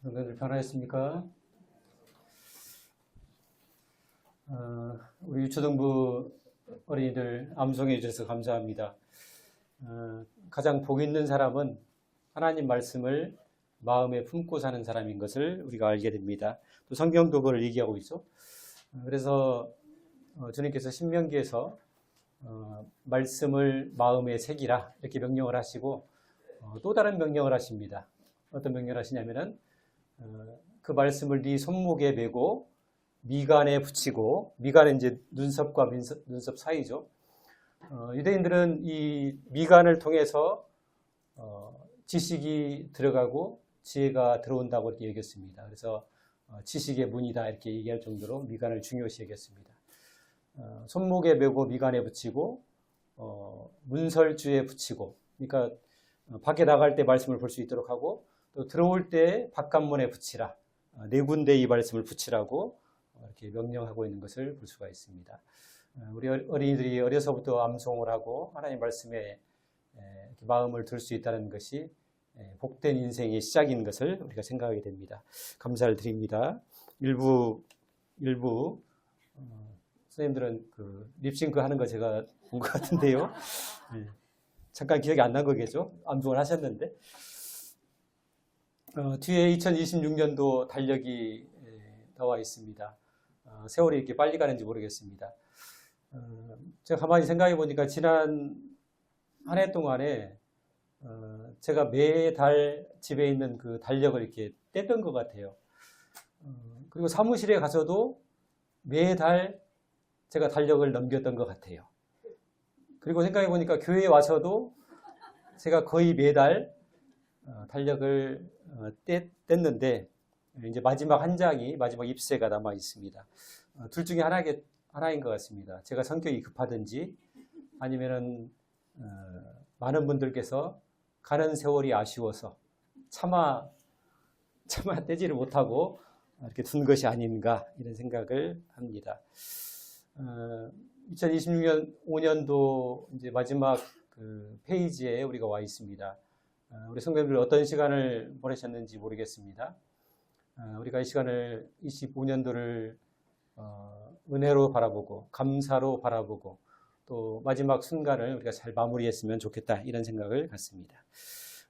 여러분들 편하셨습니까? 우리 유초등부 어린이들 암송해 주셔서 감사합니다. 가장 복 있는 사람은 하나님 말씀을 마음에 품고 사는 사람인 것을 우리가 알게 됩니다. 또 성경도 그걸 얘기하고 있죠. 그래서 주님께서 신명기에서 말씀을 마음에 새기라 이렇게 명령을 하시고 또 다른 명령을 하십니다. 어떤 명령을 하시냐면은 그 말씀을 네 손목에 메고 미간에 붙이고, 미간은 이제 눈썹과 눈썹 사이죠. 유대인들은 이 미간을 통해서 지식이 들어가고 지혜가 들어온다고 이렇게 여겼습니다. 그래서 지식의 문이다 이렇게 얘기할 정도로 미간을 중요시 여겼습니다. 손목에 메고 미간에 붙이고 문설주에 붙이고, 그러니까 밖에 나갈 때 말씀을 볼 수 있도록 하고, 또 들어올 때 바깥문에 붙이라, 네 군데 이 말씀을 붙이라고 이렇게 명령하고 있는 것을 볼 수가 있습니다. 우리 어린이들이 어려서부터 암송을 하고 하나님 말씀에 마음을 둘 수 있다는 것이 복된 인생의 시작인 것을 우리가 생각하게 됩니다. 감사를 드립니다. 일부 선생님들은 그 립싱크 하는 거 제가 본 것 같은데요. 잠깐 기억이 안 난 거겠죠? 암송을 하셨는데. 뒤에 2026년도 달력이 나와 있습니다. 세월이 이렇게 빨리 가는지 모르겠습니다. 제가 가만히 생각해 보니까 지난 한 해 동안에 제가 매달 집에 있는 그 달력을 이렇게 뗐던 것 같아요. 그리고 사무실에 가서도 매달 제가 달력을 넘겼던 것 같아요. 그리고 생각해 보니까 교회에 와서도 제가 거의 매달 달력을 뗐는데 이제 마지막 한 장이, 마지막 잎새가 남아 있습니다. 둘 중에 하나인 것 같습니다. 제가 성격이 급하든지 아니면은 많은 분들께서 가는 세월이 아쉬워서 차마 떼지를 못하고 이렇게 둔 것이 아닌가 이런 생각을 합니다. 2026년 5년도 이제 마지막 그 페이지에 우리가 와 있습니다. 우리 성도님들 어떤 시간을 보내셨는지 모르겠습니다. 우리가 이 시간을 25년도를 은혜로 바라보고 감사로 바라보고 또 마지막 순간을 우리가 잘 마무리했으면 좋겠다 이런 생각을 갖습니다.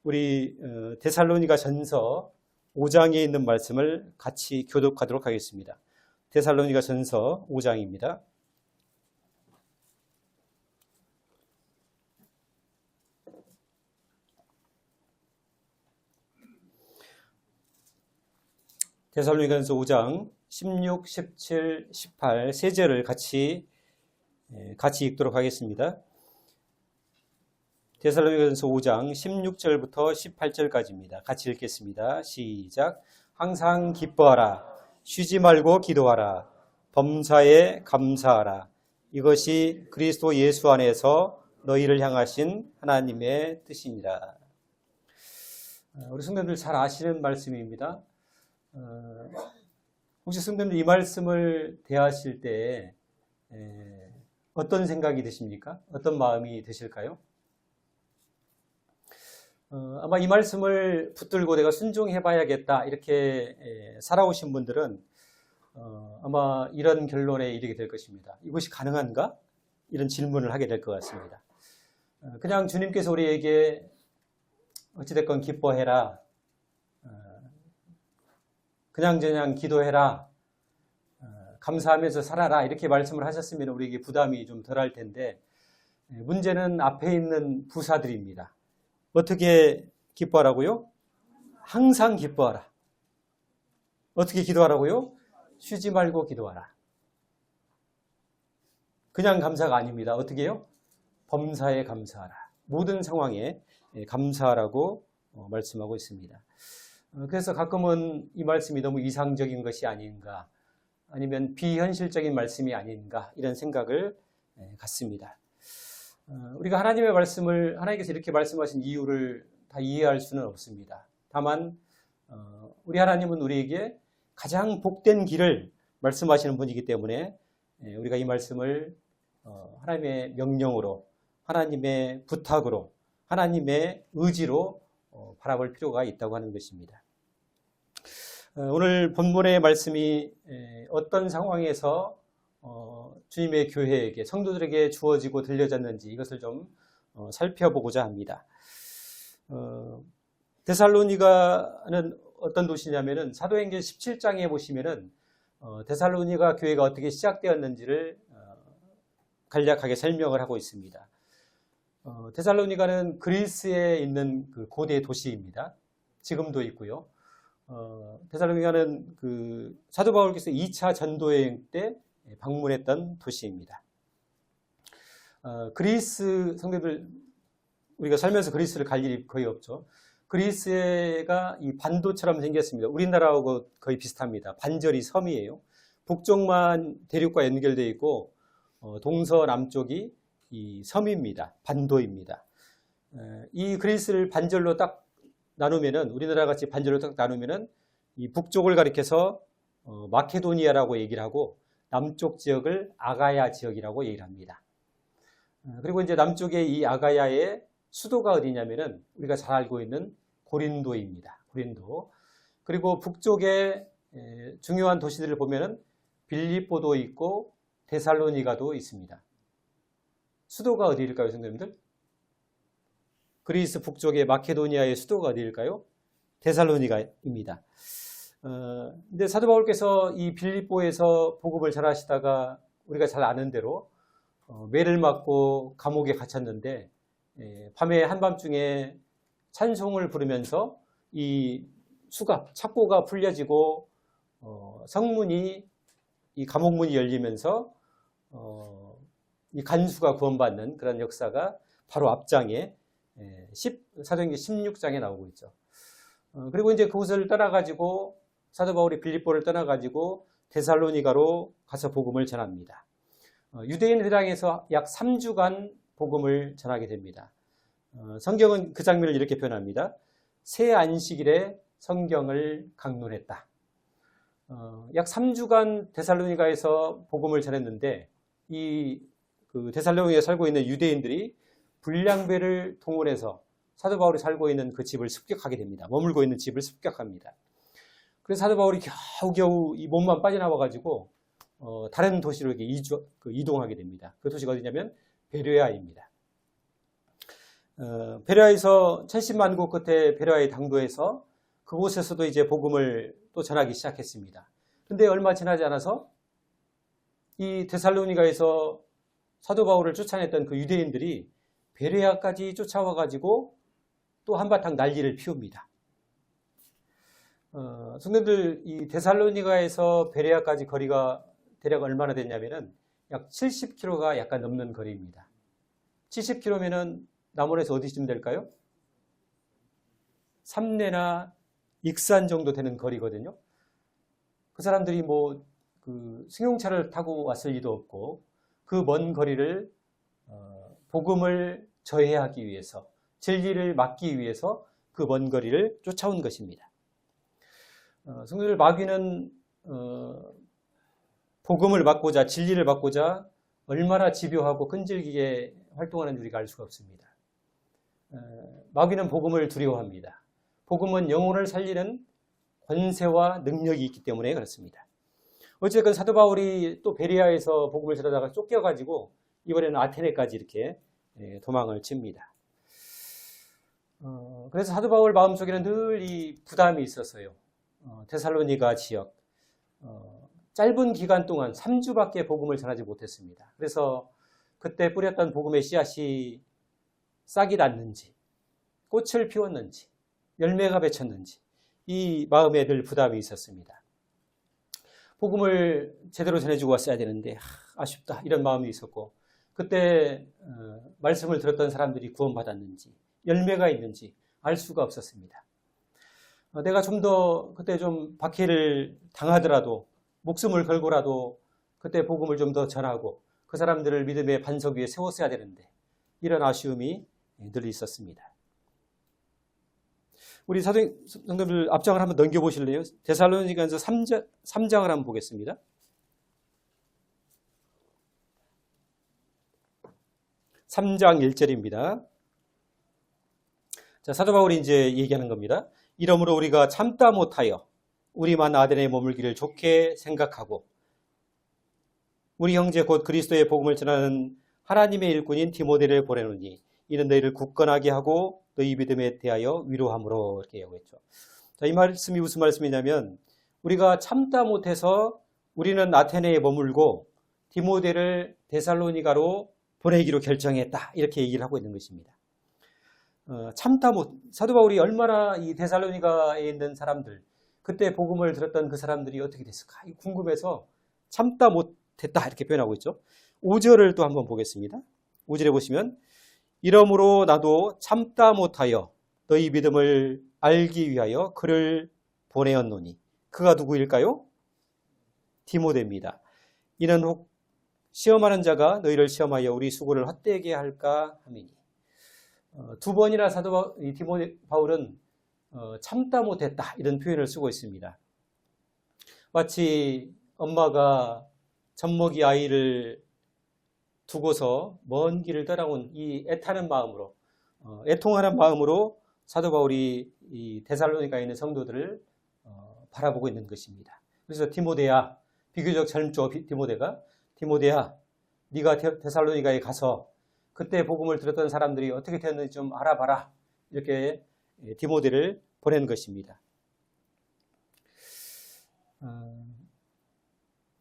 우리 데살로니가 전서 5장에 있는 말씀을 같이 교독하도록 하겠습니다. 데살로니가 전서 5장입니다. 데살로니가전서 5장 16, 17, 18 세 절을 같이 읽도록 하겠습니다. 데살로니가전서 5장 16절부터 18절까지입니다. 같이 읽겠습니다. 시작. 항상 기뻐하라. 쉬지 말고 기도하라. 범사에 감사하라. 이것이 그리스도 예수 안에서 너희를 향하신 하나님의 뜻이니라. 우리 성도님들 잘 아시는 말씀입니다. 혹시 성도님들 이 말씀을 대하실 때 어떤 생각이 드십니까? 어떤 마음이 드실까요? 아마 이 말씀을 붙들고 내가 순종해 봐야겠다 이렇게 살아오신 분들은 아마 이런 결론에 이르게 될 것입니다. 이것이 가능한가? 이런 질문을 하게 될 것 같습니다. 그냥 주님께서 우리에게 어찌됐건 기뻐해라, 그냥저냥 기도해라, 감사하면서 살아라 이렇게 말씀을 하셨으면 우리에게 부담이 좀 덜할 텐데, 문제는 앞에 있는 부사들입니다. 어떻게 기뻐하라고요? 항상 기뻐하라. 어떻게 기도하라고요? 쉬지 말고 기도하라. 그냥 감사가 아닙니다. 어떻게 해요? 범사에 감사하라. 모든 상황에 감사하라고 말씀하고 있습니다. 그래서 가끔은 이 말씀이 너무 이상적인 것이 아닌가, 아니면 비현실적인 말씀이 아닌가 이런 생각을 갖습니다. 우리가 하나님의 말씀을, 하나님께서 이렇게 말씀하신 이유를 다 이해할 수는 없습니다. 다만 우리 하나님은 우리에게 가장 복된 길을 말씀하시는 분이기 때문에 우리가 이 말씀을 하나님의 명령으로, 하나님의 부탁으로, 하나님의 의지로 바라볼 필요가 있다고 하는 것입니다. 오늘 본문의 말씀이 어떤 상황에서 주님의 교회에게, 성도들에게 주어지고 들려졌는지 이것을 좀 살펴보고자 합니다. 데살로니가는 어떤 도시냐면은 사도행전 17장에 보시면은 데살로니가 교회가 어떻게 시작되었는지를 간략하게 설명을 하고 있습니다. 데살로니가는 그리스에 있는 그 고대 도시입니다. 지금도 있고요. 데살로니가는 그 사도 바울께서 2차 전도여행 때 방문했던 도시입니다. 그리스 성도들, 우리가 살면서 그리스를 갈 일이 거의 없죠. 그리스가 이 반도처럼 생겼습니다. 우리나라하고 거의 비슷합니다. 반절이 섬이에요. 북쪽만 대륙과 연결되어 있고 동서남쪽이 이 섬입니다. 반도입니다. 이 그리스를 반절로 딱 나누면은, 우리나라 같이 반절로 딱 나누면은 이 북쪽을 가리켜서 마케도니아라고 얘기를 하고 남쪽 지역을 아가야 지역이라고 얘기를 합니다. 그리고 이제 남쪽에 이 아가야의 수도가 어디냐면은 우리가 잘 알고 있는 고린도입니다. 고린도. 그리고 북쪽에 중요한 도시들을 보면은 빌립보도 있고 데살로니가도 있습니다. 수도가 어디일까요, 선생님들? 그리스 북쪽의 마케도니아의 수도가 어디일까요? 데살로니가입니다. 근데 사도 바울께서 이 빌립보에서 복음을 전하시다가 우리가 잘 아는 대로 매를 맞고 감옥에 갇혔는데 밤에 한밤중에 찬송을 부르면서 이 수갑, 착고가 풀려지고 성문이, 이 감옥문이 열리면서 이 간수가 구원받는 그런 역사가 바로 앞장에 사도행전 16장에 나오고 있죠. 그리고 이제 그곳을 떠나가지고 사도 바울이 빌립보를 떠나가지고 데살로니가로 가서 복음을 전합니다. 유대인 회당에서 약 3주간 복음을 전하게 됩니다. 성경은 그 장면을 이렇게 표현합니다. 새 안식일에 성경을 강론했다. 약 3주간 데살로니가에서 복음을 전했는데 그 데살로니가에 살고 있는 유대인들이 불량배를 동원해서 사도 바울이 살고 있는 그 집을 습격하게 됩니다. 머물고 있는 집을 습격합니다. 그래서 사도 바울이 겨우겨우 이 몸만 빠져나와가지고 다른 도시로 이렇게 이동하게 됩니다. 그 도시가 어디냐면 베레아입니다. 베레아에서 70만 국 끝에 베레아의 당도에서 그곳에서도 이제 복음을 또 전하기 시작했습니다. 근데 얼마 지나지 않아서 이 데살로니가에서 사도 바울을 쫓아냈던 그 유대인들이 베레아까지 쫓아와가지고 또 한바탕 난리를 피웁니다. 성도들, 이 데살로니가에서 베레아까지 거리가 대략 얼마나 됐냐면은 약 70km가 약간 넘는 거리입니다. 70km면은 남원에서 어디쯤 될까요? 삼내나 익산 정도 되는 거리거든요. 그 사람들이 그 승용차를 타고 왔을 리도 없고 그 먼 거리를 복음을 저해하기 위해서, 진리를 막기 위해서 그 먼 거리를 쫓아온 것입니다. 성도들, 마귀는 복음을 막고자, 진리를 막고자 얼마나 집요하고 끈질기게 활동하는지 우리가 알 수가 없습니다. 마귀는 복음을 두려워합니다. 복음은 영혼을 살리는 권세와 능력이 있기 때문에 그렇습니다. 어쨌든 사도 바울이 또 베레아에서 복음을 전하다가 쫓겨가지고 이번에는 아테네까지 이렇게 도망을 칩니다. 그래서 사도 바울 마음속에는 늘 이 부담이 있었어요. 데살로니가 지역, 짧은 기간 동안 3주밖에 복음을 전하지 못했습니다. 그래서 그때 뿌렸던 복음의 씨앗이 싹이 났는지, 꽃을 피웠는지, 열매가 맺혔는지 이 마음에 늘 부담이 있었습니다. 복음을 제대로 전해주고 왔어야 되는데 아쉽다 이런 마음이 있었고, 그때 말씀을 들었던 사람들이 구원받았는지 열매가 있는지 알 수가 없었습니다. 내가 좀 더 그때 좀 박해를 당하더라도 목숨을 걸고라도 그때 복음을 좀 더 전하고 그 사람들을 믿음의 반석 위에 세웠어야 되는데 이런 아쉬움이 늘 있었습니다. 우리 성도들 앞장을 한번 넘겨보실래요? 데살로니가서 3장을 한번 보겠습니다. 3장 1절입니다. 자, 사도 바울이 이제 얘기하는 겁니다. 이러므로 우리가 참다 못하여 우리만 아덴에 머물기를 좋게 생각하고 우리 형제 곧 그리스도의 복음을 전하는 하나님의 일꾼인 디모데를 보내노니 이는 너희를 굳건하게 하고 너희 믿음에 대하여 위로함으로 이렇게 하고 있죠. 자, 이 말씀이 무슨 말씀이냐면 우리가 참다 못해서 우리는 아테네에 머물고 디모데를 데살로니가로 보내기로 결정했다. 이렇게 얘기를 하고 있는 것입니다. 사도 바울이 얼마나 이 데살로니가에 있는 사람들, 그때 복음을 들었던 그 사람들이 어떻게 됐을까? 궁금해서 참다 못했다. 이렇게 표현하고 있죠. 5절을 또 한번 보겠습니다. 5절에 보시면 이러므로 나도 참다 못하여 너희 믿음을 알기 위하여 그를 보내었노니 그가 누구일까요? 디모데입니다. 이는 혹 시험하는 자가 너희를 시험하여 우리 수고를 헛되게 할까 함이니. 두 번이나 사도 디모데 바울은 참다 못했다 이런 표현을 쓰고 있습니다. 마치 엄마가 젖먹이 아이를 두고서 먼 길을 떠나온 이 애타는 마음으로 애통하는 마음으로 사도 바울이 이 데살로니가에 있는 성도들을 바라보고 있는 것입니다. 그래서 디모데야, 비교적 젊죠. 디모데야, 네가 데살로니가에 가서 그때 복음을 들었던 사람들이 어떻게 되었는지 좀 알아봐라. 이렇게 디모데를 보낸 것입니다.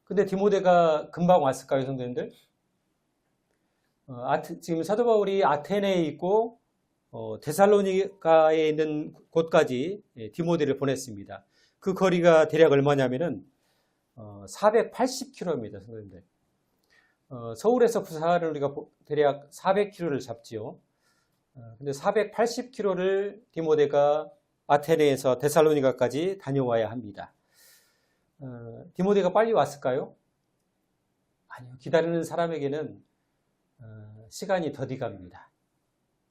근데 디모데가 금방 왔을까요, 성도님들? 지금 사도 바울이 아테네에 있고 데살로니가에 있는 곳까지 디모데를 보냈습니다. 그 거리가 대략 얼마냐면은 480km입니다, 성도님들. 서울에서 부산을 우리가 대략 400km를 잡지요. 근데 480km를 디모데가 아테네에서 데살로니가까지 다녀와야 합니다. 디모데가 빨리 왔을까요? 아니요. 기다리는 사람에게는 시간이 더디 갑니다.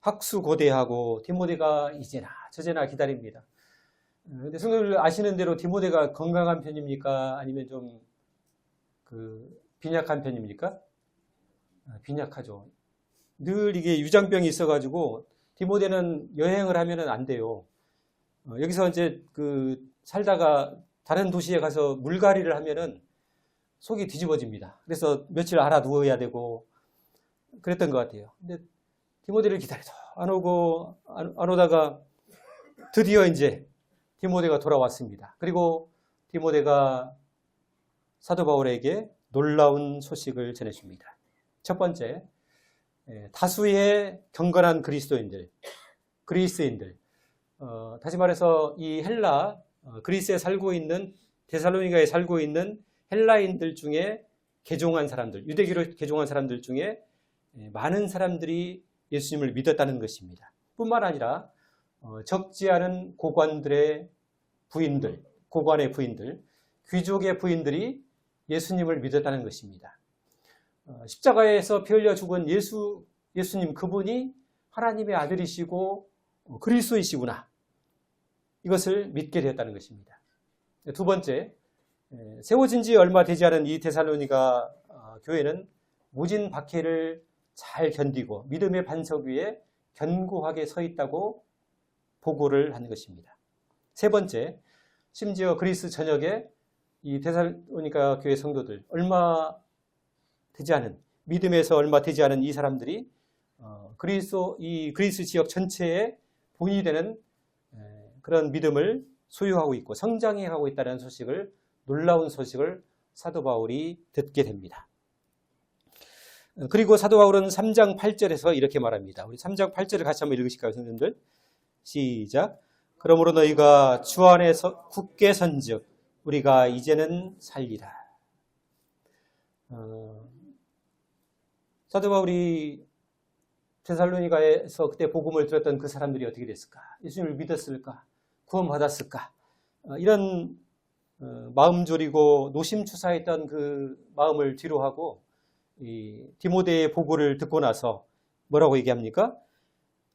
학수고대하고 디모데가 이제나 저제나 기다립니다. 근데 성도들 아시는 대로 디모데가 건강한 편입니까? 아니면 좀 빈약한 편입니까? 빈약하죠. 늘 이게 유장병이 있어가지고 디모데는 여행을 하면은 안 돼요. 여기서 이제 살다가 다른 도시에 가서 물갈이를 하면은 속이 뒤집어집니다. 그래서 며칠 알아 누워야 되고 그랬던 것 같아요. 근데 디모데를 기다려도 안 오고 안 오다가 드디어 이제 디모데가 돌아왔습니다. 그리고 디모데가 사도 바울에게 놀라운 소식을 전해줍니다. 첫 번째, 다수의 경건한 그리스인들, 다시 말해서 이 그리스에 살고 있는 데살로니가에 살고 있는 헬라인들 중에 개종한 사람들, 유대교를 개종한 사람들 중에 많은 사람들이 예수님을 믿었다는 것입니다. 뿐만 아니라 적지 않은 고관의 부인들, 귀족의 부인들이 예수님을 믿었다는 것입니다. 십자가에서 피 흘려 죽은 예수님 그분이 하나님의 아들이시고 그리스도이시구나. 이것을 믿게 되었다는 것입니다. 두 번째, 세워진 지 얼마 되지 않은 이 데살로니가 교회는 모진 박해를 잘 견디고 믿음의 반석 위에 견고하게 서 있다고 보고를 한 것입니다. 세 번째, 심지어 그리스 전역에 이 데살로니가 교회 성도들 믿음에서 얼마 되지 않은 이 사람들이 그리스 지역 전체에 본이 되는 그런 믿음을 소유하고 있고 성장해가고 있다는 놀라운 소식을 사도 바울이 듣게 됩니다. 그리고 사도 바울은 3장 8절에서 이렇게 말합니다. 우리 3장 8절을 같이 한번 읽으실까요, 선생님들? 시작. 그러므로 너희가 주 안에서 굳게 선즉 우리가 이제는 살리라. 사도 바울이 데살로니가에서 그때 복음을 들었던 그 사람들이 어떻게 됐을까? 예수님을 믿었을까? 구원받았을까? 이런 마음 졸이고 노심초사했던 그 마음을 뒤로하고 이 디모데의 보고를 듣고 나서 뭐라고 얘기합니까?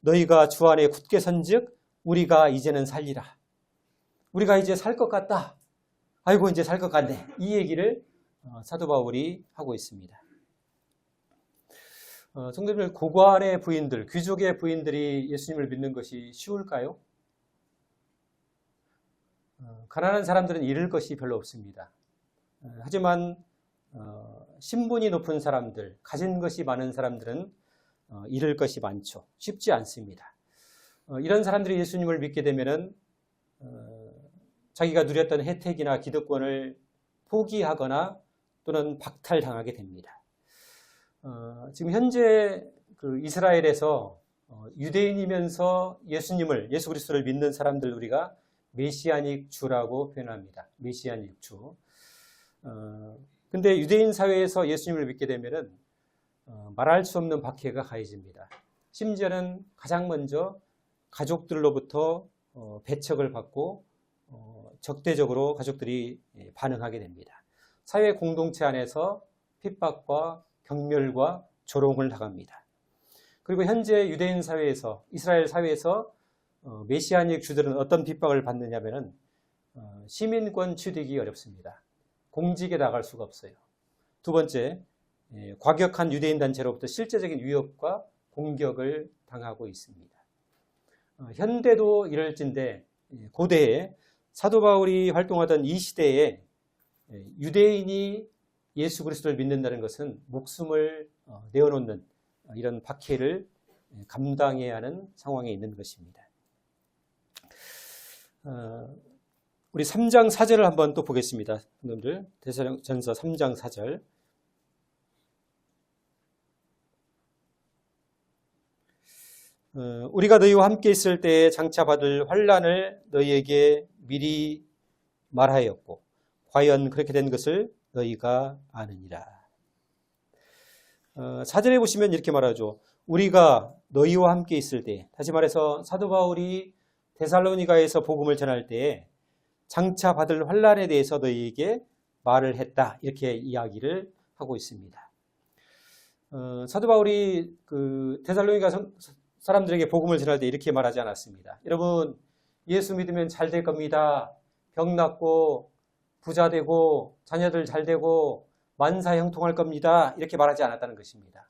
너희가 주 안에 굳게 선즉 우리가 이제는 살리라. 우리가 이제 살 것 같다. 아이고 이제 살 것 같네. 이 얘기를 사도 바울이 하고 있습니다. 성도들, 고관의 부인들, 귀족의 부인들이 예수님을 믿는 것이 쉬울까요? 가난한 사람들은 잃을 것이 별로 없습니다. 하지만 신분이 높은 사람들, 가진 것이 많은 사람들은 잃을 것이 많죠. 쉽지 않습니다. 이런 사람들이 예수님을 믿게 되면은 자기가 누렸던 혜택이나 기득권을 포기하거나 또는 박탈당하게 됩니다. 지금 현재 그 이스라엘에서 유대인이면서 예수 그리스도를 믿는 사람들 우리가 메시아닉 주라고 표현합니다. 메시아닉 주. 근데 유대인 사회에서 예수님을 믿게 되면은 말할 수 없는 박해가 가해집니다. 심지어는 가장 먼저 가족들로부터 배척을 받고 적대적으로 가족들이 반응하게 됩니다. 사회 공동체 안에서 핍박과 경멸과 조롱을 당합니다. 그리고 현재 유대인 사회에서, 이스라엘 사회에서 메시아닉 주들은 어떤 핍박을 받느냐면은 시민권 취득이 어렵습니다. 공직에 나갈 수가 없어요. 두 번째, 과격한 유대인 단체로부터 실제적인 위협과 공격을 당하고 있습니다. 현대도 이럴진데 고대에 사도 바울이 활동하던 이 시대에 유대인이 예수 그리스도를 믿는다는 것은 목숨을 내어놓는 이런 박해를 감당해야 하는 상황에 있는 것입니다. 우리 3장 4절을 한번 또 보겠습니다. 여러분들 데살로니가전서 3장 4절. 우리가 너희와 함께 있을 때에 장차 받을 환난을 너희에게 미리 말하였고 과연 그렇게 된 것을 너희가 아느니라. 4절에 보시면 이렇게 말하죠. 우리가 너희와 함께 있을 때, 다시 말해서 사도 바울이 데살로니가에서 복음을 전할 때에 장차 받을 환난에 대해서 너희에게 말을 했다. 이렇게 이야기를 하고 있습니다. 사도 바울이 그 데살로니가 사람들에게 복음을 전할 때 이렇게 말하지 않았습니다. 여러분, 예수 믿으면 잘 될 겁니다. 병 낫고 부자 되고 자녀들 잘 되고 만사 형통할 겁니다. 이렇게 말하지 않았다는 것입니다.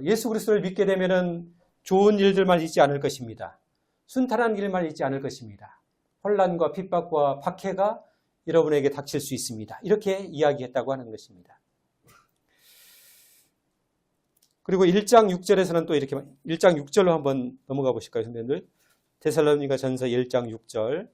예수 그리스도를 믿게 되면은 좋은 일들만 있지 않을 것입니다. 순탄한 일만 있지 않을 것입니다. 혼란과 핍박과 박해가 여러분에게 닥칠 수 있습니다. 이렇게 이야기했다고 하는 것입니다. 그리고 1장 6절에서는 또 이렇게 1장 6절로 한번 넘어가 보실까요, 선배님들? 데살로니가 전서 1장 6절.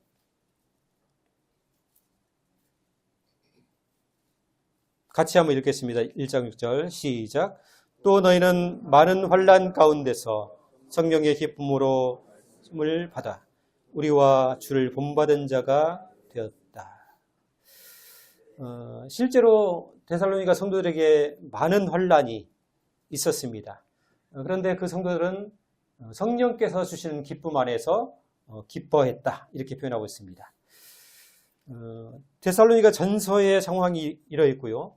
같이 한번 읽겠습니다. 1장 6절 시작. 또 너희는 많은 환난 가운데서 성령의 기쁨으로 을 받아 우리와 주를 본받은 자가 되었다. 실제로 데살로니가 성도들에게 많은 환난이 있었습니다. 그런데 그 성도들은 성령께서 주시는 기쁨 안에서 기뻐했다. 이렇게 표현하고 있습니다. 데살로니가 전서의 상황이 이러했고요.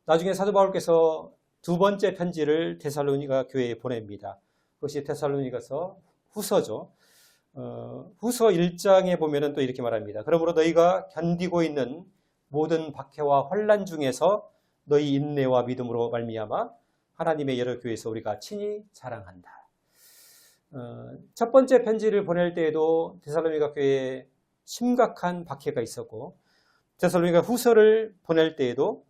나중에 사도 바울께서 두 번째 편지를 데살로니가 교회에 보냅니다. 그것이 데살로니가서 후서죠. 후서 1장에 보면은 또 이렇게 말합니다. 그러므로 너희가 견디고 있는 모든 박해와 환난 중에서 너희 인내와 믿음으로 말미암아 하나님의 여러 교회에서 우리가 친히 자랑한다. 첫 번째 편지를 보낼 때에도 데살로니가 교회에 심각한 박해가 있었고 데살로니가 후서를 보낼 때에도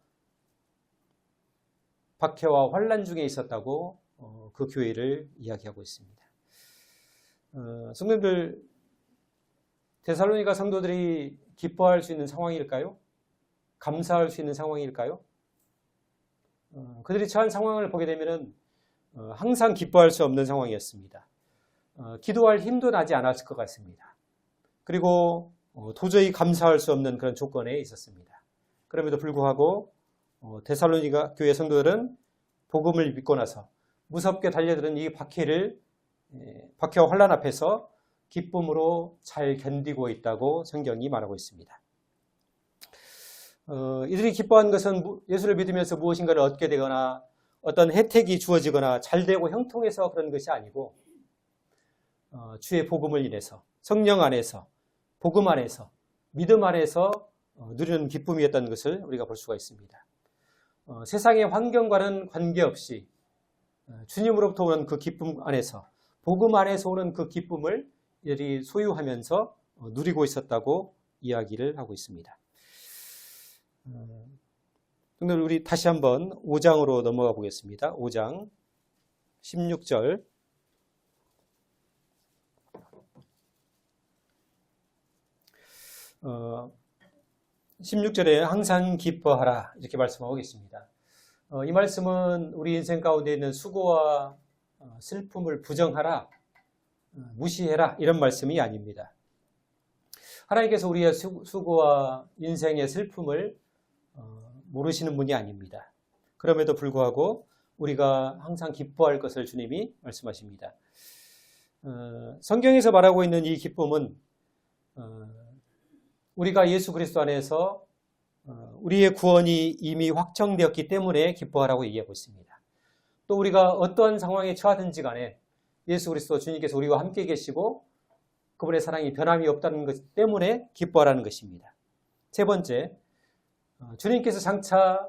박해와 환난 중에 있었다고 그 교회를 이야기하고 있습니다. 성도들, 데살로니가 성도들이 기뻐할 수 있는 상황일까요? 감사할 수 있는 상황일까요? 그들이 처한 상황을 보게 되면 항상 기뻐할 수 없는 상황이었습니다. 기도할 힘도 나지 않았을 것 같습니다. 그리고 도저히 감사할 수 없는 그런 조건에 있었습니다. 그럼에도 불구하고 데살로니가 교회 성도들은 복음을 믿고 나서 무섭게 달려드는 이 박해와 환난 앞에서 기쁨으로 잘 견디고 있다고 성경이 말하고 있습니다. 이들이 기뻐한 것은 예수를 믿으면서 무엇인가를 얻게 되거나 어떤 혜택이 주어지거나 잘되고 형통해서 그런 것이 아니고 주의 복음을 인해서 성령 안에서 복음 안에서 믿음 안에서 누리는 기쁨이었던 것을 우리가 볼 수가 있습니다. 세상의 환경과는 관계없이 주님으로부터 오는 그 기쁨 안에서 복음 안에서 오는 그 기쁨을 이들이 소유하면서 누리고 있었다고 이야기를 하고 있습니다. 오늘 우리 다시 한번 5장으로 넘어가 보겠습니다. 5장 16절. 16절에 항상 기뻐하라 이렇게 말씀하고 계십니다. 이 말씀은 우리 인생 가운데 있는 수고와 슬픔을 부정하라, 무시해라 이런 말씀이 아닙니다. 하나님께서 우리의 수고와 인생의 슬픔을 모르시는 분이 아닙니다. 그럼에도 불구하고 우리가 항상 기뻐할 것을 주님이 말씀하십니다. 성경에서 말하고 있는 이 기쁨은 우리가 예수 그리스도 안에서 우리의 구원이 이미 확정되었기 때문에 기뻐하라고 얘기하고 있습니다. 또 우리가 어떠한 상황에 처하든지 간에 예수 그리스도 주님께서 우리와 함께 계시고 그분의 사랑이 변함이 없다는 것 때문에 기뻐하라는 것입니다. 세 번째, 주님께서 장차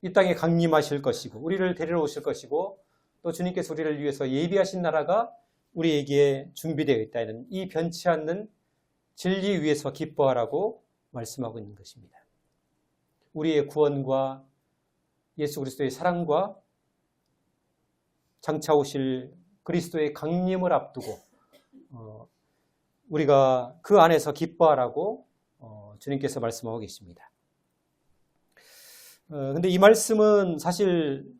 이 땅에 강림하실 것이고 우리를 데리러 오실 것이고 또 주님께서 우리를 위해서 예비하신 나라가 우리에게 준비되어 있다는 이 변치 않는 진리 위에서 기뻐하라고 말씀하고 있는 것입니다. 우리의 구원과 예수 그리스도의 사랑과 장차 오실 그리스도의 강림을 앞두고 우리가 그 안에서 기뻐하라고 주님께서 말씀하고 계십니다. 근데 이 말씀은 사실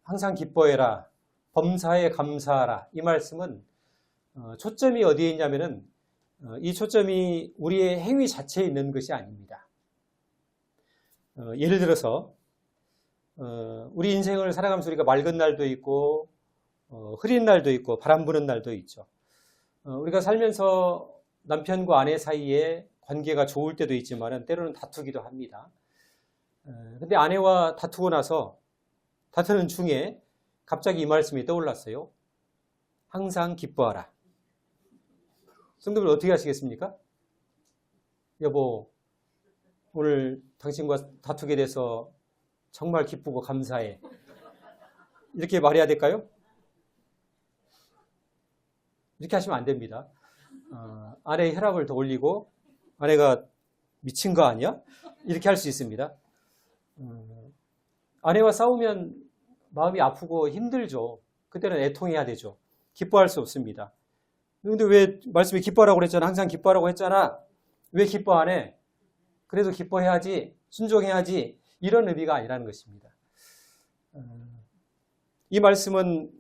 항상 기뻐해라, 범사에 감사하라 이 말씀은 초점이 어디에 있냐면은 이 초점이 우리의 행위 자체에 있는 것이 아닙니다. 예를 들어서 우리 인생을 살아가면서 우리가 맑은 날도 있고 흐린 날도 있고 바람 부는 날도 있죠. 우리가 살면서 남편과 아내 사이에 관계가 좋을 때도 있지만 때로는 다투기도 합니다. 근데 아내와 다투고 나서 다투는 중에 갑자기 이 말씀이 떠올랐어요. 항상 기뻐하라. 성도들 어떻게 하시겠습니까? 여보, 오늘 당신과 다투게 돼서 정말 기쁘고 감사해. 이렇게 말해야 될까요? 이렇게 하시면 안 됩니다. 아내의 혈압을 더 올리고 아내가 미친 거 아니야? 이렇게 할 수 있습니다. 아내와 싸우면 마음이 아프고 힘들죠. 그때는 애통해야 되죠. 기뻐할 수 없습니다. 근데 왜 말씀이 기뻐하라고 그랬잖아. 항상 기뻐하라고 했잖아. 왜 기뻐 안 해? 그래도 기뻐해야지. 순종해야지. 이런 의미가 아니라는 것입니다. 이 말씀은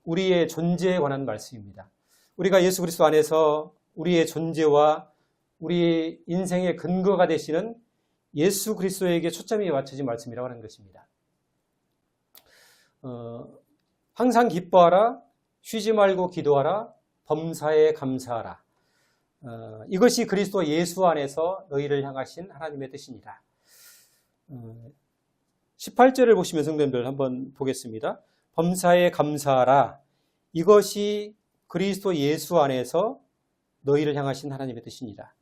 우리의 존재에 관한 말씀입니다. 우리가 예수 그리스도 안에서 우리의 존재와 우리 인생의 근거가 되시는 예수 그리스도에게 초점이 맞춰진 말씀이라고 하는 것입니다. 항상 기뻐하라, 쉬지 말고 기도하라, 범사에 감사하라. 이것이 그리스도 예수 안에서 너희를 향하신 하나님의 뜻이니라. 18절을 보시면 성도님들 한번 보겠습니다. 범사에 감사하라. 이것이 그리스도 예수 안에서 너희를 향하신 하나님의 뜻이니라.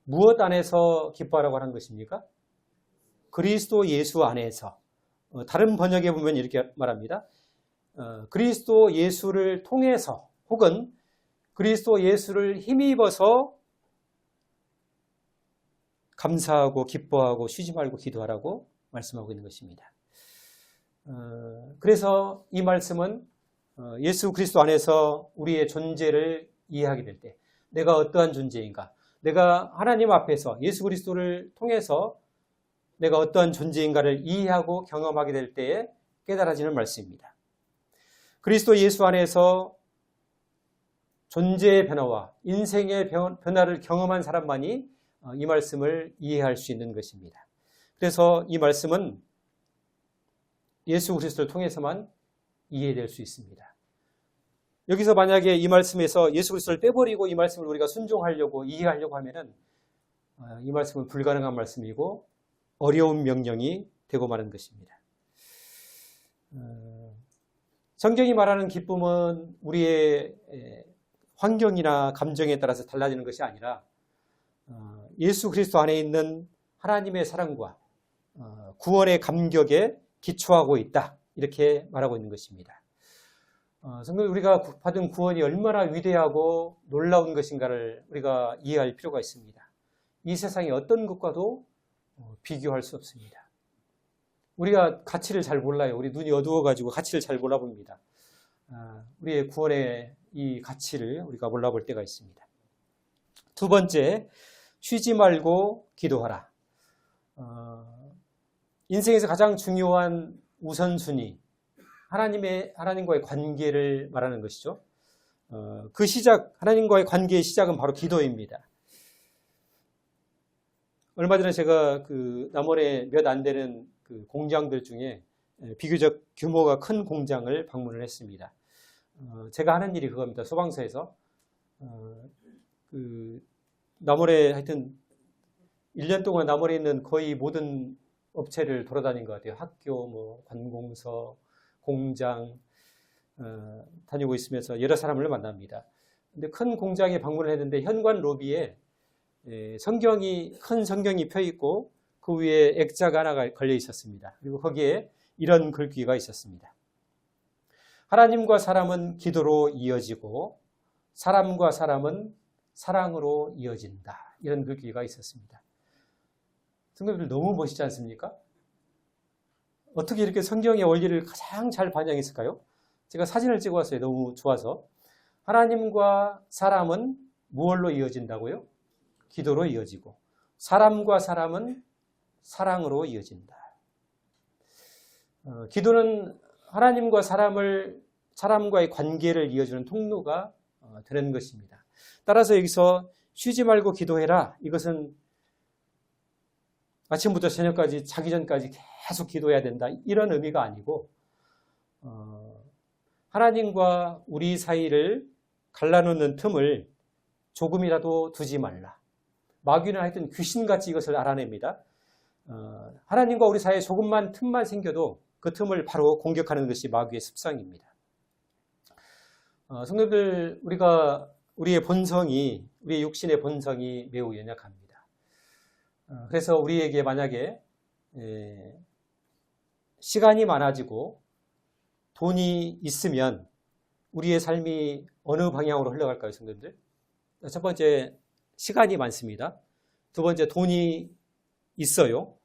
무엇 안에서 기뻐하라고 하는 것입니까? 그리스도 예수 안에서. 다른 번역에 보면 이렇게 말합니다. 그리스도 예수를 통해서 혹은 그리스도 예수를 힘입어서 감사하고 기뻐하고 쉬지 말고 기도하라고 말씀하고 있는 것입니다. 그래서 이 말씀은 예수 그리스도 안에서 우리의 존재를 이해하게 될 때 내가 어떠한 존재인가, 내가 하나님 앞에서 예수 그리스도를 통해서 내가 어떠한 존재인가를 이해하고 경험하게 될 때에 깨달아지는 말씀입니다. 그리스도 예수 안에서 존재의 변화와 인생의 변화를 경험한 사람만이 이 말씀을 이해할 수 있는 것입니다. 그래서 이 말씀은 예수 그리스도를 통해서만 이해될 수 있습니다. 여기서 만약에 이 말씀에서 예수 그리스도를 빼버리고 이 말씀을 우리가 순종하려고 이해하려고 하면은 이 말씀은 불가능한 말씀이고 어려운 명령이 되고 마는 것입니다. 성경이 말하는 기쁨은 우리의 환경이나 감정에 따라서 달라지는 것이 아니라 예수 그리스도 안에 있는 하나님의 사랑과 구원의 감격에 기초하고 있다. 이렇게 말하고 있는 것입니다. 성도 우리가 받은 구원이 얼마나 위대하고 놀라운 것인가를 우리가 이해할 필요가 있습니다. 이 세상의 어떤 것과도 비교할 수 없습니다. 우리가 가치를 잘 몰라요. 우리 눈이 어두워가지고 가치를 잘 몰라봅니다. 우리의 구원의 이 가치를 우리가 몰라볼 때가 있습니다. 두 번째, 쉬지 말고 기도하라. 인생에서 가장 중요한 우선순위, 하나님과의 관계를 말하는 것이죠. 그 시작, 하나님과의 관계의 시작은 바로 기도입니다. 얼마 전에 제가 그 남원에 몇 안 되는 그 공장들 중에 비교적 규모가 큰 공장을 방문을 했습니다. 제가 하는 일이 그겁니다. 소방서에서 그 남원에 하여튼 1년 동안 남원에 있는 거의 모든 업체를 돌아다닌 것 같아요. 학교, 뭐 관공서, 공장 다니고 있으면서 여러 사람을 만납니다. 근데 큰 공장에 방문을 했는데 현관 로비에 큰 성경이 펴 있고 그 위에 액자가 하나가 걸려 있었습니다. 그리고 거기에 이런 글귀가 있었습니다. 하나님과 사람은 기도로 이어지고 사람과 사람은 사랑으로 이어진다. 이런 글귀가 있었습니다. 성도들 너무 멋있지 않습니까? 어떻게 이렇게 성경의 원리를 가장 잘 반영했을까요? 제가 사진을 찍어 왔어요. 너무 좋아서. 하나님과 사람은 무엇로 이어진다고요? 기도로 이어지고 사람과 사람은 사랑으로 이어진다. 기도는 하나님과 사람과의 관계를 이어주는 통로가 되는 것입니다. 따라서 여기서 쉬지 말고 기도해라. 이것은 아침부터 저녁까지 자기 전까지 계속 기도해야 된다. 이런 의미가 아니고 하나님과 우리 사이를 갈라놓는 틈을 조금이라도 두지 말라. 마귀는 하여튼 귀신같이 이것을 알아냅니다. 하나님과 우리 사이에 조금만 틈만 생겨도 그 틈을 바로 공격하는 것이 마귀의 습성입니다. 성도들, 우리의 본성이, 우리의 육신의 본성이 매우 연약합니다. 그래서 우리에게 만약에 시간이 많아지고 돈이 있으면 우리의 삶이 어느 방향으로 흘러갈까요, 성도들? 첫 번째, 시간이 많습니다. 두 번째, 돈이 있어요.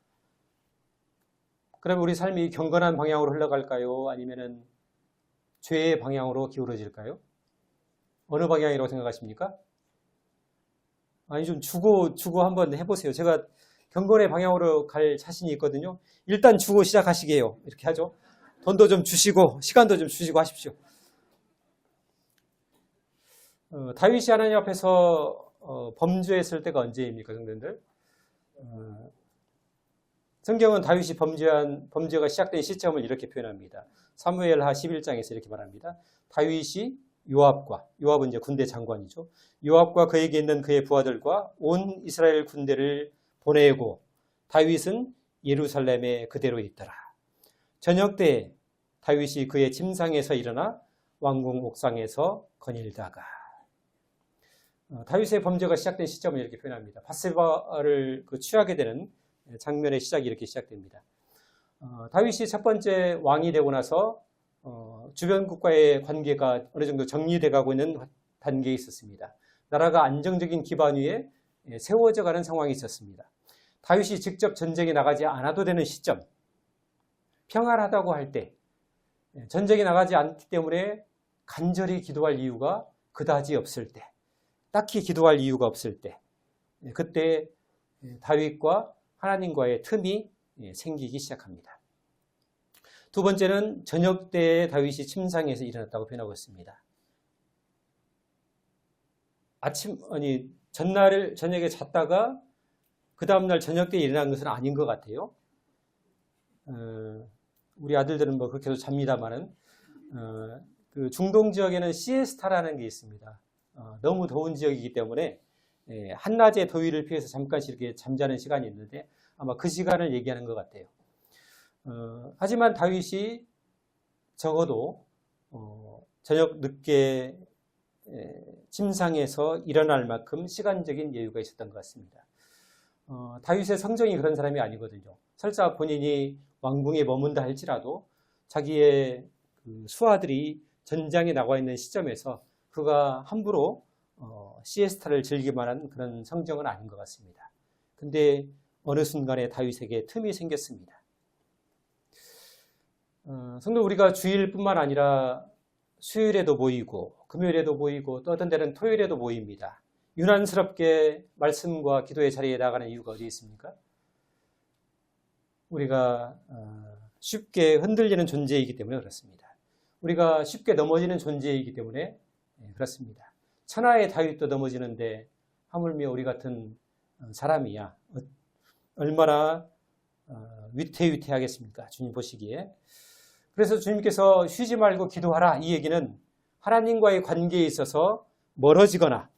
그러면 우리 삶이 경건한 방향으로 흘러갈까요? 아니면은 죄의 방향으로 기울어질까요? 어느 방향이라고 생각하십니까? 아니, 좀 주고 한번 해보세요. 제가 경건의 방향으로 갈 자신이 있거든요. 일단 주고 시작하시게요. 이렇게 하죠. 돈도 좀 주시고 시간도 좀 주시고 하십시오. 다윗이 하나님 앞에서 범죄했을 때가 언제입니까, 성도들? 성경은 다윗이 범죄가 시작된 시점을 이렇게 표현합니다. 사무엘하 11장에서 이렇게 말합니다. 다윗이 요압은 이제 군대 장관이죠. 요압과 그에게 있는 그의 부하들과 온 이스라엘 군대를 보내고 다윗은 예루살렘에 그대로 있더라. 저녁 때 다윗이 그의 침상에서 일어나 왕궁 옥상에서 거닐다가 다윗의 범죄가 시작된 시점을 이렇게 표현합니다. 밧세바를 취하게 되는 장면의 시작이 이렇게 시작됩니다. 다윗이 첫 번째 왕이 되고 나서 주변 국가의 관계가 어느 정도 정리돼 가고 있는 단계에 있었습니다. 나라가 안정적인 기반 위에 세워져 가는 상황이 있었습니다. 다윗이 직접 전쟁에 나가지 않아도 되는 시점, 평안하다고 할 때, 전쟁에 나가지 않기 때문에 간절히 기도할 이유가 그다지 없을 때, 딱히 기도할 이유가 없을 때, 그때 다윗과 하나님과의 틈이 생기기 시작합니다. 두 번째는 저녁 때에 다윗이 침상에서 일어났다고 표현하고 있습니다. 전날 저녁에 잤다가 그 다음날 저녁 때 일어난 것은 아닌 것 같아요. 우리 아들들은 뭐 그렇게 해서 잡니다만은 그 중동 지역에는 시에스타라는 게 있습니다. 너무 더운 지역이기 때문에 한낮의 더위를 피해서 잠깐씩 이렇게 잠자는 시간이 있는데 아마 그 시간을 얘기하는 것 같아요. 하지만 다윗이 적어도 저녁 늦게 침상에서 일어날 만큼 시간적인 여유가 있었던 것 같습니다. 다윗의 성정이 그런 사람이 아니거든요. 설사 본인이 왕궁에 머문다 할지라도 자기의 그 수하들이 전장에 나가 있는 시점에서 그가 함부로 시에스타를 즐길 만한 그런 성정은 아닌 것 같습니다. 근데 어느 순간에 다윗에게 틈이 생겼습니다. 성도 우리가 주일뿐만 아니라 수요일에도 모이고 금요일에도 모이고 또 어떤 때는 토요일에도 모입니다. 유난스럽게 말씀과 기도의 자리에 나가는 이유가 어디 있습니까? 우리가 쉽게 흔들리는 존재이기 때문에 그렇습니다. 우리가 쉽게 넘어지는 존재이기 때문에 그렇습니다. 천하의 다윗도 넘어지는데 하물며 우리 같은 사람이야 얼마나 위태위태하겠습니까? 주님 보시기에. 그래서 주님께서 쉬지 말고 기도하라 이 얘기는 하나님과의 관계에 있어서 멀어지거나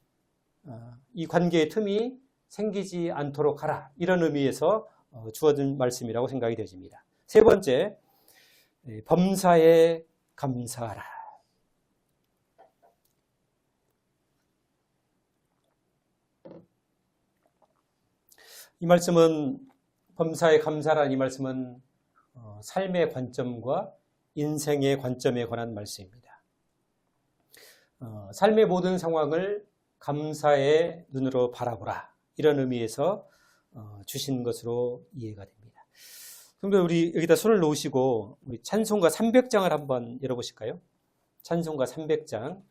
이 관계의 틈이 생기지 않도록 하라 이런 의미에서 주어진 말씀이라고 생각이 되집니다. 세 번째, 범사에 감사하라. 이 말씀은 범사에 감사라는 이 말씀은 삶의 관점과 인생의 관점에 관한 말씀입니다. 삶의 모든 상황을 감사의 눈으로 바라보라 이런 의미에서 주신 것으로 이해가 됩니다. 그럼 우리 여기다 손을 놓으시고 우리 찬송가 300장을 한번 열어보실까요? 찬송가 300장.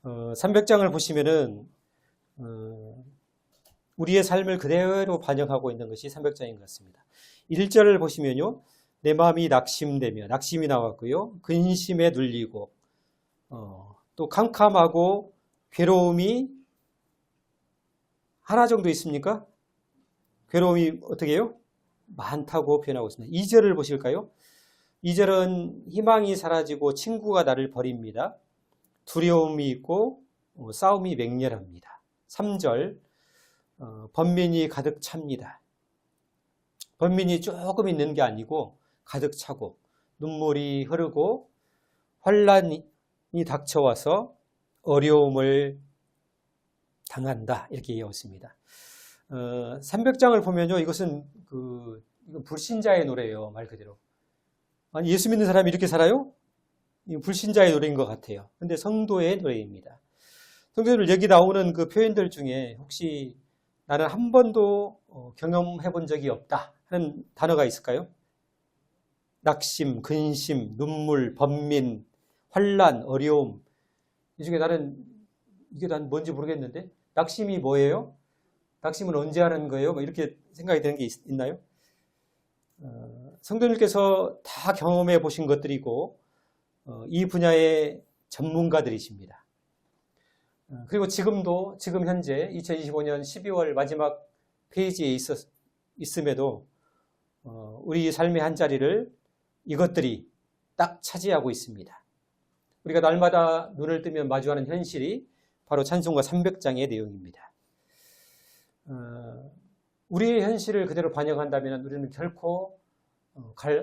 300장을 보시면은 우리의 삶을 그대로 반영하고 있는 것이 300장인 것 같습니다. 1절을 보시면요. 내 마음이 낙심되며 낙심이 나왔고요. 근심에 눌리고 또 캄캄하고 괴로움이 하나 정도 있습니까? 괴로움이 어떻게 해요? 많다고 표현하고 있습니다. 2절을 보실까요? 2절은 희망이 사라지고 친구가 나를 버립니다. 두려움이 있고 싸움이 맹렬합니다. 3절 번민이 가득 찹니다. 번민이 조금 있는 게 아니고 가득 차고 눈물이 흐르고 환란이 닥쳐와서 어려움을 당한다 이렇게 이해했습니다. 300장을 보면요 이것은 이건 불신자의 노래예요. 말 그대로. 아니 예수 믿는 사람이 이렇게 살아요? 불신자의 노래인 것 같아요. 근데 성도의 노래입니다. 성도들 여기 나오는 그 표현들 중에 혹시 나는 한 번도 경험해 본 적이 없다 하는 단어가 있을까요? 낙심, 근심, 눈물, 번민, 환란, 어려움. 이 중에 이게 난 뭔지 모르겠는데 낙심이 뭐예요? 낙심은 언제 하는 거예요? 뭐 이렇게 생각이 되는 게 있나요? 성도님께서 다 경험해 보신 것들이고 이 분야의 전문가들이십니다. 그리고 지금 현재 2025년 12월 마지막 페이지에 있음에도 우리 삶의 한 자리를 이것들이 딱 차지하고 있습니다. 우리가 날마다 눈을 뜨면 마주하는 현실이 바로 찬송가 300장의 내용입니다. 우리의 현실을 그대로 반영한다면 우리는 결코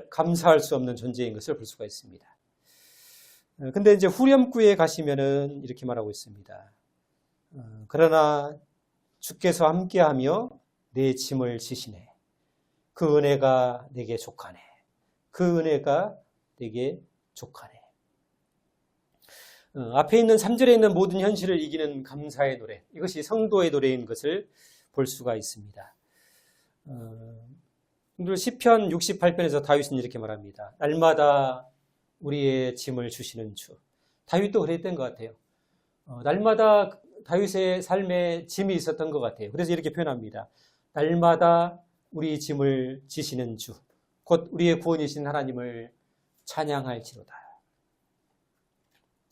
감사할 수 없는 존재인 것을 볼 수가 있습니다. 근데 이제 후렴구에 가시면은 이렇게 말하고 있습니다. 그러나 주께서 함께하며 내 짐을 지시네. 그 은혜가 내게 족하네. 그 은혜가 내게 족하네. 앞에 있는 3절에 있는 모든 현실을 이기는 감사의 노래. 이것이 성도의 노래인 것을 볼 수가 있습니다. 시편 68편에서 다윗은 이렇게 말합니다. 날마다 우리의 짐을 주시는 주. 다윗도 그랬던 것 같아요. 날마다 다윗의 삶에 짐이 있었던 것 같아요. 그래서 이렇게 표현합니다. 날마다 우리 짐을 지시는 주, 곧 우리의 구원이신 하나님을 찬양할지로다.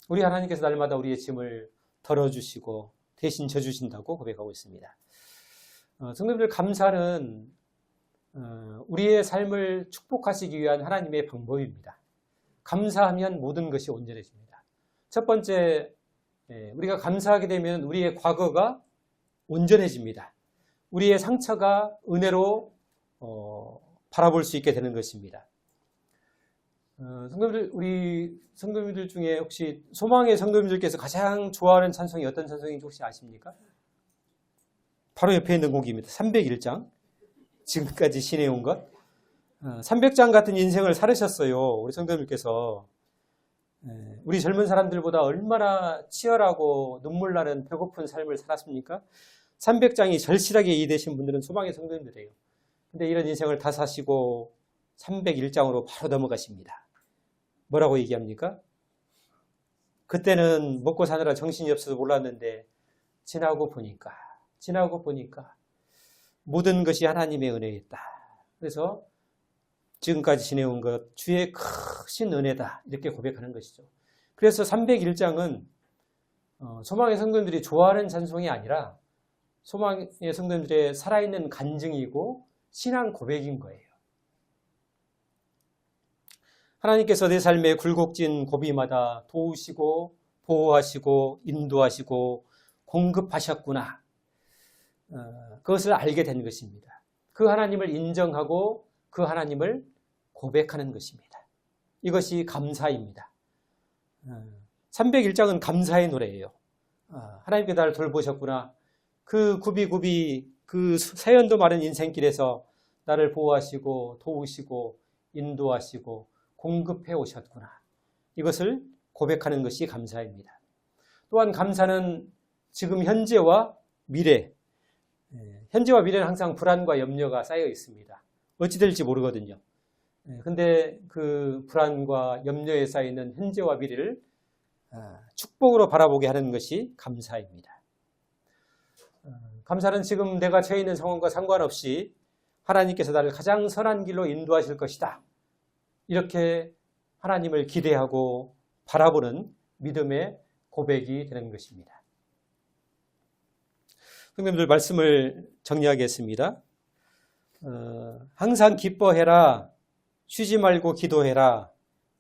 우리 하나님께서 날마다 우리의 짐을 덜어주시고 대신 져주신다고 고백하고 있습니다. 성도님들, 감사는 우리의 삶을 축복하시기 위한 하나님의 방법입니다. 감사하면 모든 것이 온전해집니다. 첫 번째, 우리가 감사하게 되면 우리의 과거가 온전해집니다. 우리의 상처가 은혜로 바라볼 수 있게 되는 것입니다. 우리 성도님들 중에 혹시 소망의 성도님들께서 가장 좋아하는 찬송이 어떤 찬송인지 혹시 아십니까? 바로 옆에 있는 곡입니다. 301장. 지금까지 지내온 것. 300장 같은 인생을 살으셨어요. 우리 성도님께서. 우리 젊은 사람들보다 얼마나 치열하고 눈물 나는 배고픈 삶을 살았습니까? 300장이 절실하게 이해되신 분들은 소망의 성도님들이에요. 근데 이런 인생을 다 사시고 301장으로 바로 넘어가십니다. 뭐라고 얘기합니까? 그때는 먹고 사느라 정신이 없어서 몰랐는데 지나고 보니까 모든 것이 하나님의 은혜였다. 그래서 지금까지 지내온 것 주의 크신 은혜다. 이렇게 고백하는 것이죠. 그래서 301장은 소망의 성도님들이 좋아하는 찬송이 아니라 소망의 성도님들의 살아있는 간증이고 신앙 고백인 거예요. 하나님께서 내 삶의 굴곡진 고비마다 도우시고 보호하시고 인도하시고 공급하셨구나. 그것을 알게 된 것입니다. 그 하나님을 인정하고 그 하나님을 고백하는 것입니다. 이것이 감사입니다. 301장은 감사의 노래예요. 하나님께 나를 돌보셨구나. 그 굽이굽이 그 사연도 많은 인생길에서 나를 보호하시고 도우시고 인도하시고 공급해 오셨구나. 이것을 고백하는 것이 감사입니다. 또한 감사는 지금 현재와 미래, 현재와 미래는 항상 불안과 염려가 쌓여 있습니다. 어찌 될지 모르거든요. 근데 그 불안과 염려에 쌓이는 현재와 미래를 축복으로 바라보게 하는 것이 감사입니다. 감사는 지금 내가 처해 있는 상황과 상관없이 하나님께서 나를 가장 선한 길로 인도하실 것이다. 이렇게 하나님을 기대하고 바라보는 믿음의 고백이 되는 것입니다. 성도님들 말씀을 정리하겠습니다. 항상 기뻐해라. 쉬지 말고 기도해라.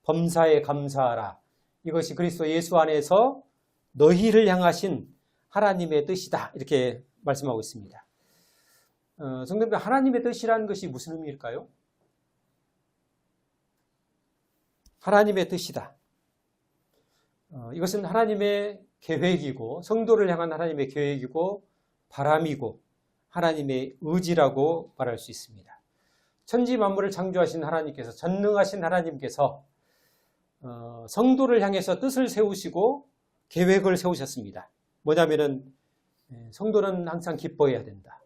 범사에 감사하라. 이것이 그리스도 예수 안에서 너희를 향하신 하나님의 뜻이다. 이렇게 말씀하고 있습니다. 성도님들 하나님의 뜻이라는 것이 무슨 의미일까요? 하나님의 뜻이다. 이것은 하나님의 계획이고 성도를 향한 하나님의 계획이고 바람이고 하나님의 의지라고 말할 수 있습니다. 천지 만물을 창조하신 하나님께서 전능하신 하나님께서 성도를 향해서 뜻을 세우시고 계획을 세우셨습니다. 뭐냐면은 성도는 항상 기뻐해야 된다.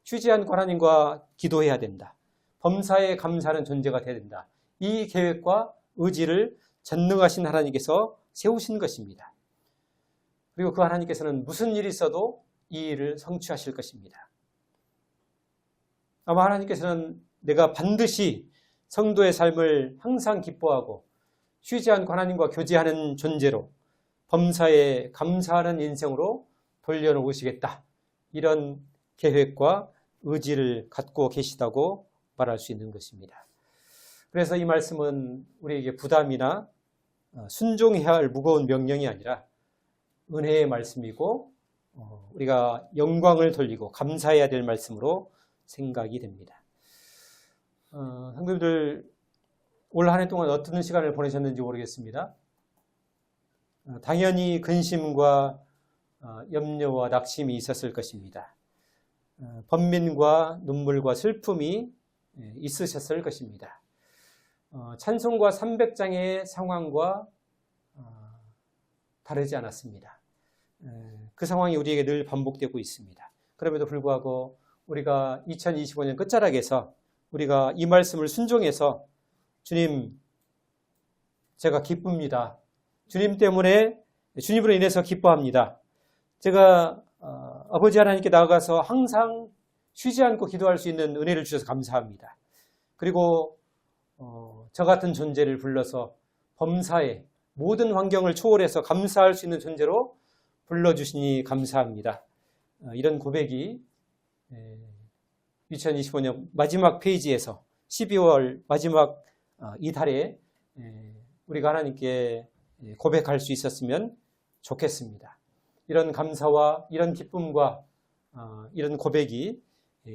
쉬지 않고 하나님과 기도해야 된다. 범사에 감사하는 존재가 되어야 된다. 이 계획과 의지를 전능하신 하나님께서 세우신 것입니다. 그리고 그 하나님께서는 무슨 일이 있어도 이 일을 성취하실 것입니다. 아마 하나님께서는 내가 반드시 성도의 삶을 항상 기뻐하고 쉬지 않고 하나님과 교제하는 존재로 범사에 감사하는 인생으로 돌려놓으시겠다. 이런 계획과 의지를 갖고 계시다고 말할 수 있는 것입니다. 그래서 이 말씀은 우리에게 부담이나 순종해야 할 무거운 명령이 아니라 은혜의 말씀이고 우리가 영광을 돌리고 감사해야 될 말씀으로 생각이 됩니다. 성도님들 올 한 해 동안 어떤 시간을 보내셨는지 모르겠습니다. 당연히 근심과 염려와 낙심이 있었을 것입니다. 번민과 눈물과 슬픔이 있으셨을 것입니다. 찬송과 300장의 상황과 다르지 않았습니다. 그 상황이 우리에게 늘 반복되고 있습니다. 그럼에도 불구하고 우리가 2025년 끝자락에서 우리가 이 말씀을 순종해서 주님, 제가 기쁩니다. 주님 때문에, 주님으로 인해서 기뻐합니다. 제가 아버지 하나님께 나아가서 항상 쉬지 않고 기도할 수 있는 은혜를 주셔서 감사합니다. 그리고 저 같은 존재를 불러서 범사에 모든 환경을 초월해서 감사할 수 있는 존재로 불러주시니 감사합니다. 이런 고백이 2025년 마지막 페이지에서 12월 마지막 이 달에 우리가 하나님께 고백할 수 있었으면 좋겠습니다. 이런 감사와 이런 기쁨과 이런 고백이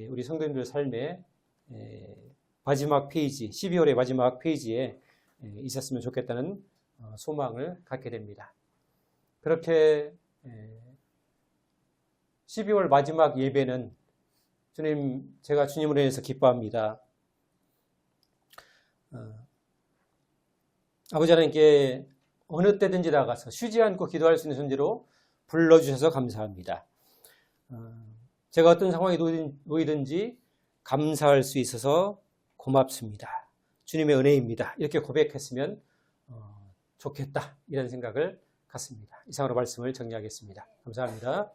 우리 성도님들 삶의 마지막 페이지, 12월의 마지막 페이지에 있었으면 좋겠다는 소망을 갖게 됩니다. 그렇게 12월 마지막 예배는 주님, 제가 주님으로 인해서 기뻐합니다. 아버지 하나님께 어느 때든지 나가서 쉬지 않고 기도할 수 있는 존재로 불러주셔서 감사합니다. 제가 어떤 상황에 놓이든지 감사할 수 있어서 고맙습니다. 주님의 은혜입니다. 이렇게 고백했으면 좋겠다, 이런 생각을 갖습니다. 이상으로 말씀을 정리하겠습니다. 감사합니다.